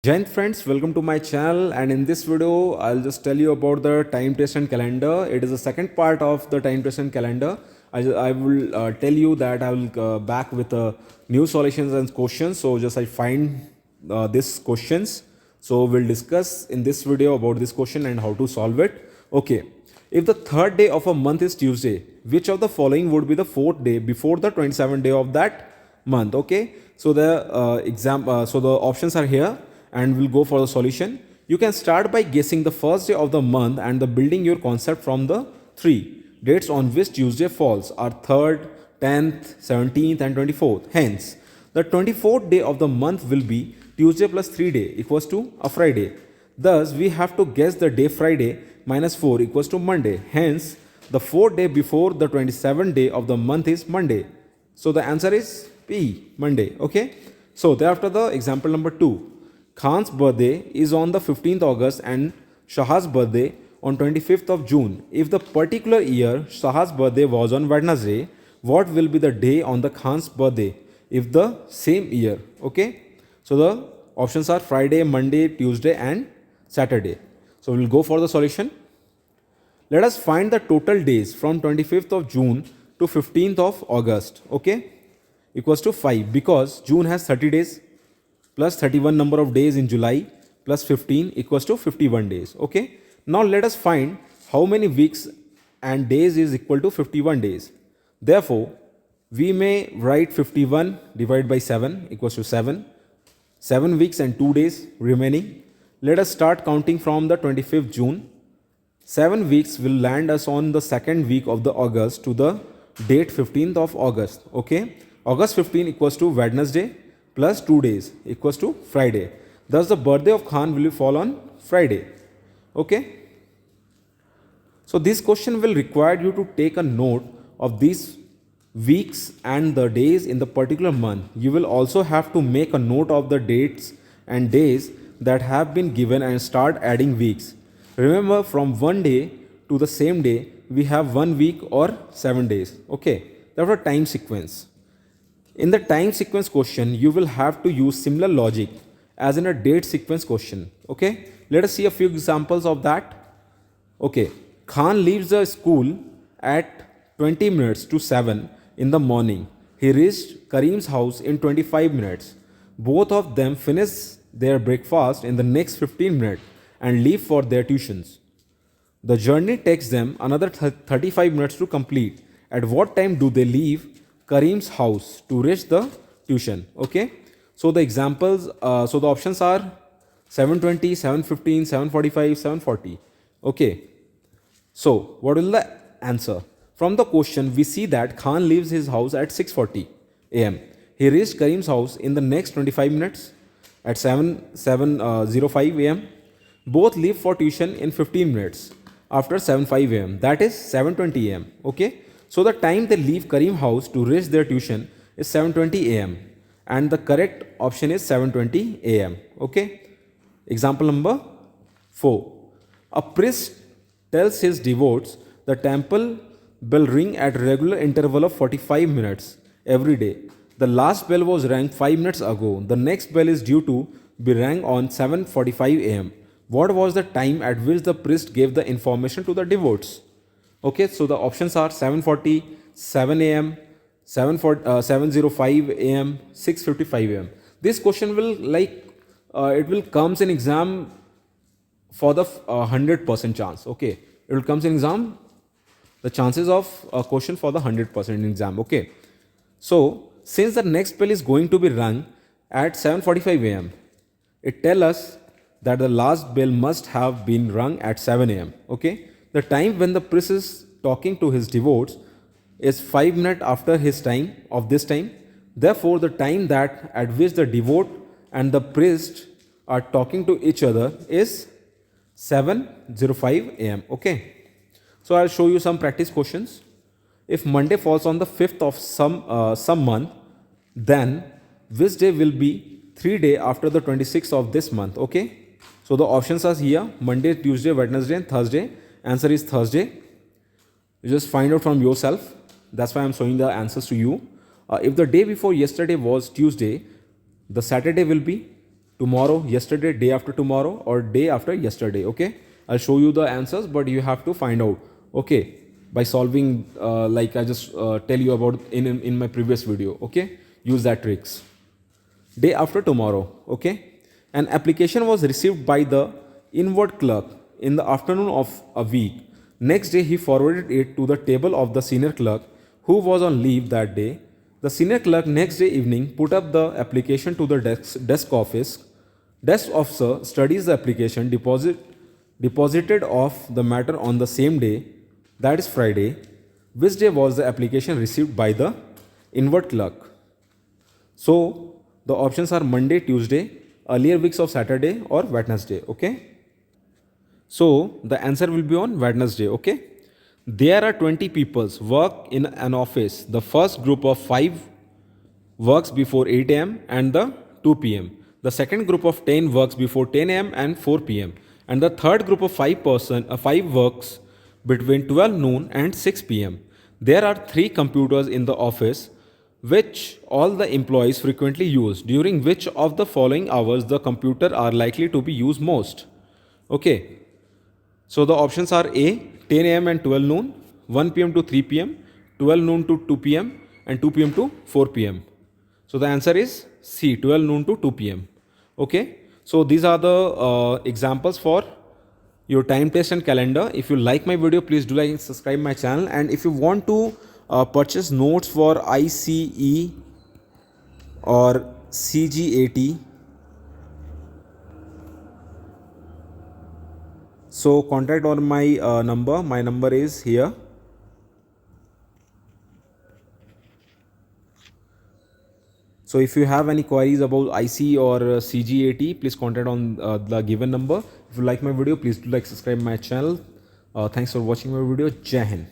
Jain friends, welcome to my channel, and in this video I'll just tell you about the time test and calendar. It is the second part of the time test and calendar. I will tell you that I will back with new solutions and questions. So just I find these questions. So we'll discuss in this video about this question and how to solve it. Okay, if the third day of a month is Tuesday, which of the following would be the fourth day before the 27th day of that month? Okay, so the options are here and we'll go for the solution. You can start by guessing the first day of the month and the building your concept from the three dates on which Tuesday falls are 3rd, 10th, 17th and 24th. Hence, the 24th day of the month will be Tuesday plus 3 day equals to a Friday. Thus, we have to guess the day Friday minus 4 equals to Monday. Hence, the fourth day before the 27th day of the month is Monday. So the answer is P, Monday. Okay. So thereafter the example number 2. Khan's birthday is on the 15th August and Shah's birthday on 25th of June. If the particular year Shah's birthday was on Wednesday, what will be the day on the Khan's birthday if the same year? Okay. So the options are Friday, Monday, Tuesday and Saturday. So we'll go for the solution. Let us find the total days from 25th of June to 15th of August. Okay. Equals to 5 because June has 30 days plus 31 number of days in July plus 15 equals to 51 days. Okay. Now let us find how many weeks and days is equal to 51 days. Therefore, we may write 51 divided by 7 equals to 7. 7 weeks and 2 days remaining. Let us start counting from the 25th June. 7 weeks will land us on the second week of the August to the date 15th of August. Okay. August 15 equals to Wednesday plus 2 days equals to Friday. Thus the birthday of Khan will fall on Friday. Okay. So this question will require you to take a note of these weeks and the days in the particular month. You will also have to make a note of the dates and days that have been given and start adding weeks. Remember, from one day to the same day we have 1 week or 7 days. Okay. Therefore time sequence. In the time sequence question, you will have to use similar logic as in a date sequence question. Okay. Let us see a few examples of that. Okay. Khan leaves the school at 20 minutes to 7 in the morning. He reached Karim's house in 25 minutes. Both of them finish their breakfast in the next 15 minutes and leave for their tuitions. The journey takes them another 35 minutes to complete. At what time do they leave Karim's house to reach the tuition? Okay. So the examples, so the options are 7:20, 7:15, 7:45, 7:40. Okay. So what will the answer? From the question, we see that Khan leaves his house at 6:40 a.m. He reached Karim's house in the next 25 minutes at 7:05 a.m. Both leave for tuition in 15 minutes after 7:05 a.m. That is 7:20 a.m. Okay. So the time they leave Karim house to reach their tuition is 7:20 a.m. and the correct option is 7:20 a.m. Okay. Example number 4. A priest tells his devotees the temple bell ring at regular interval of 45 minutes every day. The last bell was rang 5 minutes ago. The next bell is due to be rang on 7:45 a.m. What was the time at which the priest gave the information to the devotees? Okay, so the options are 7:40, 7 a.m., 7:05 a.m., 6:55 a.m. This question will it will comes in exam for the 100% chance. Okay, it will comes in exam the chances of a question for the 100% in exam. Okay, so since the next bell is going to be rung at 7:45 a.m., it tells us that the last bell must have been rung at 7 a.m. Okay. The time when the priest is talking to his devotees is 5 minutes after his time of this time. Therefore, the time that at which the devote and the priest are talking to each other is 7:05 a.m. Okay. So I'll show you some practice questions. If Monday falls on the 5th of some month, then which day will be 3 days after the 26th of this month? Okay. So the options are here: Monday, Tuesday, Wednesday, and Thursday. Answer is Thursday. You just find out from yourself. That's why I'm showing the answers to you. If the day before yesterday was Tuesday, the Saturday will be tomorrow, yesterday, day after tomorrow, or day after yesterday. Okay, I'll show you the answers, but you have to find out. Okay, by solving like I just tell you about in my previous video. Okay, use that tricks. Day after tomorrow. Okay, an application was received by the inward clerk in the afternoon of a week. Next day he forwarded it to the table of the senior clerk who was on leave that day. The senior clerk next day evening put up the application to the desk officer studies the application, deposited of the matter on the same day, that is Friday. Which day was the application received by the inward clerk? So the options are Monday, Tuesday, earlier weeks of Saturday, or Wednesday. Okay. So the answer will be on Wednesday. Okay. There are 20 people work in an office. The first group of 5 works before 8 a.m. and the 2 p.m. The second group of 10 works before 10 a.m. and 4 p.m. And the third group of 5 works between 12 noon and 6 p.m. There are 3 computers in the office which all the employees frequently use. During which of the following hours the computer are likely to be used most? Okay. So the options are A, 10 a.m. and 12 noon, 1 p.m. to 3 p.m., 12 noon to 2 p.m. and 2 p.m. to 4 p.m. So the answer is C, 12 noon to 2 p.m. Okay. So these are the examples for your time test and calendar. If you like my video, please do like and subscribe my channel. And if you want to purchase notes for ICE or CGAT, so contact on my number. My number is here. So if you have any queries about IC or CGAT, please contact on the given number. If you like my video, please do like, subscribe my channel. Thanks for watching my video. Jai Hind.